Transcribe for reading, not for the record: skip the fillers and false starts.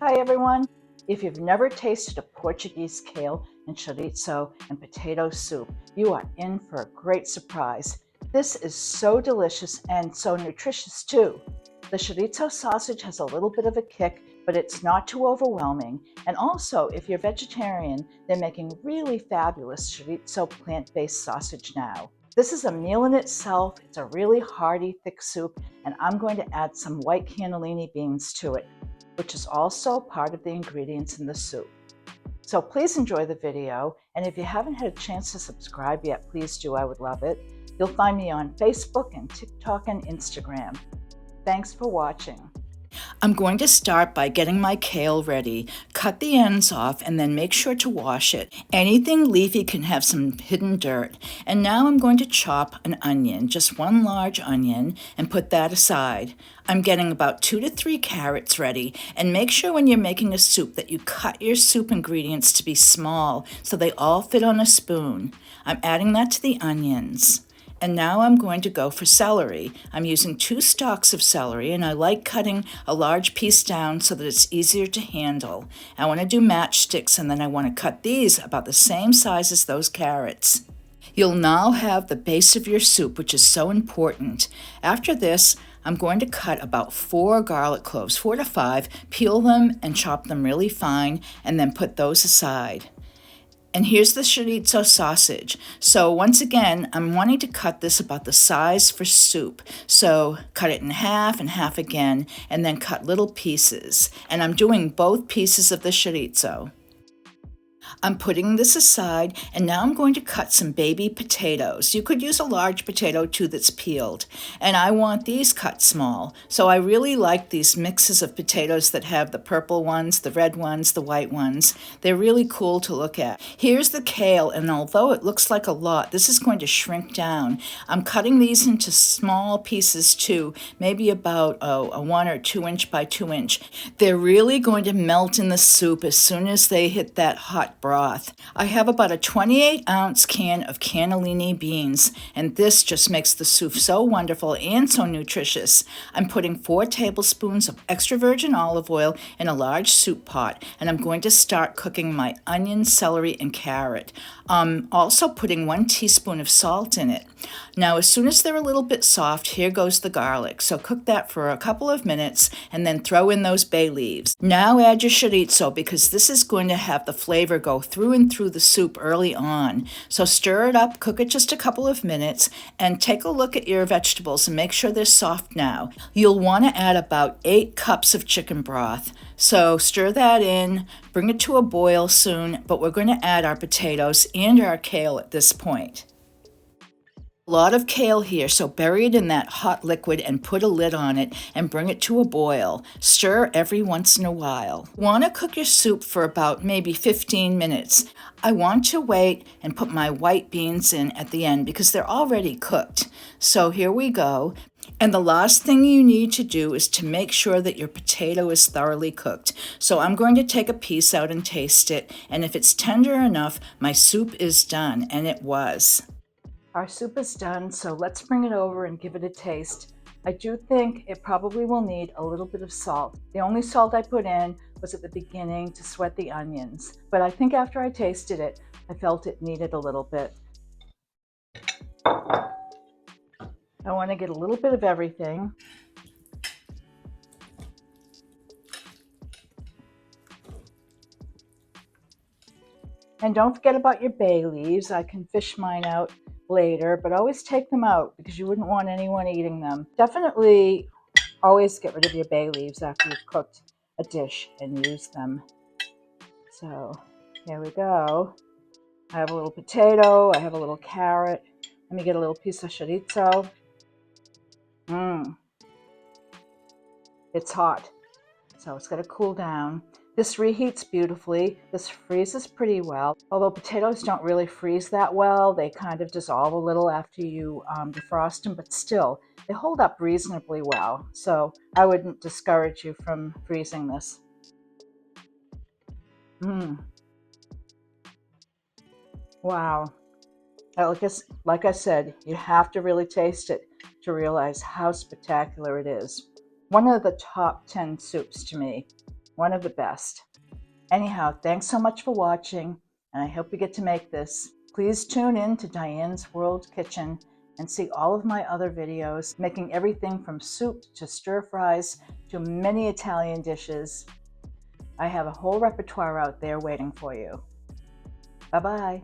Hi everyone! If you've never tasted a Portuguese kale and chorizo and potato soup, you are in for a great surprise. This is so delicious and so nutritious too. The chorizo sausage has a little bit of a kick, but it's not too overwhelming. And also, if you're vegetarian, they're making really fabulous chorizo plant-based sausage now. This is a meal in itself. It's a really hearty, thick soup, and I'm going to add some white cannellini beans to it, which is also part of the ingredients in the soup. So please enjoy the video, and if you haven't had a chance to subscribe yet, please do, I would love it. You'll find me on Facebook and TikTok and Instagram. Thanks for watching. I'm going to start by getting my kale ready. Cut the ends off and then make sure to wash it. Anything leafy can have some hidden dirt. And now I'm going to chop an onion, just one large onion, and put that aside. I'm getting about 2 to 3 carrots ready, and make sure when you're making a soup that you cut your soup ingredients to be small so they all fit on a spoon. I'm adding that to the onions. And now I'm going to go for celery. I'm using 2 stalks of celery, and I like cutting a large piece down so that it's easier to handle. I want to do matchsticks, and then I want to cut these about the same size as those carrots. You'll now have the base of your soup, which is so important. After this, I'm going to cut about 4 garlic cloves, 4 to 5, peel them and chop them really fine, and then put those aside. And here's the chorizo sausage. So once again, I'm wanting to cut this about the size for soup. So cut it in half and half again, and then cut little pieces. And I'm doing both pieces of the chorizo. I'm putting this aside, and now I'm going to cut some baby potatoes. You could use a large potato too that's peeled, and I want these cut small. So I really like these mixes of potatoes that have the purple ones, the red ones, the white ones. They're really cool to look at. Here's the kale, and although it looks like a lot, this is going to shrink down. I'm cutting these into small pieces too, maybe about a 1 or 2 inch by 2 inch. They're really going to melt in the soup as soon as they hit that hot broth. I have about a 28-ounce can of cannellini beans, and this just makes the soup so wonderful and so nutritious. I'm putting 4 tablespoons of extra virgin olive oil in a large soup pot, and I'm going to start cooking my onion, celery, and carrot. I'm also putting 1 teaspoon of salt in it. Now, as soon as they're a little bit soft, here goes the garlic. So cook that for a couple of minutes and then throw in those bay leaves. Now add your chorizo, because this is going to have the flavor go through and through the soup early on. So stir it up, cook it just a couple of minutes, and take a look at your vegetables and make sure they're soft now. You'll want to add about 8 cups of chicken broth. So stir that in, bring it to a boil soon, but we're going to add our potatoes and our kale at this point. A lot of kale here, so bury it in that hot liquid and put a lid on it and bring it to a boil. Stir every once in a while. Want to cook your soup for about maybe 15 minutes. I want to wait and put my white beans in at the end because they're already cooked. So here we go. And the last thing you need to do is to make sure that your potato is thoroughly cooked. So I'm going to take a piece out and taste it, and if it's tender enough, my soup is done, and it was. Our soup is done, so let's bring it over and give it a taste. I do think it probably will need a little bit of salt. The only salt I put in was at the beginning to sweat the onions, but I think after I tasted it, I felt it needed a little bit. I want to get a little bit of everything. And don't forget about your bay leaves. I can fish mine out later, but always take them out because you wouldn't want anyone eating them. Definitely always get rid of your bay leaves after you've cooked a dish and use them. So here we go. I have a little potato, I have a little carrot. Let me get a little piece of chorizo. It's hot, so it's got to cool down. This reheats beautifully. This freezes pretty well. Although potatoes don't really freeze that well, they kind of dissolve a little after you defrost them, but still, they hold up reasonably well. So I wouldn't discourage you from freezing this. Wow. Like I said, you have to really taste it to realize how spectacular it is. One of the top 10 soups to me. One of the best. Anyhow, thanks so much for watching, and I hope you get to make this. Please tune in to Diane's World Kitchen and see all of my other videos, making everything from soup to stir fries to many Italian dishes. I have a whole repertoire out there waiting for you. Bye-bye.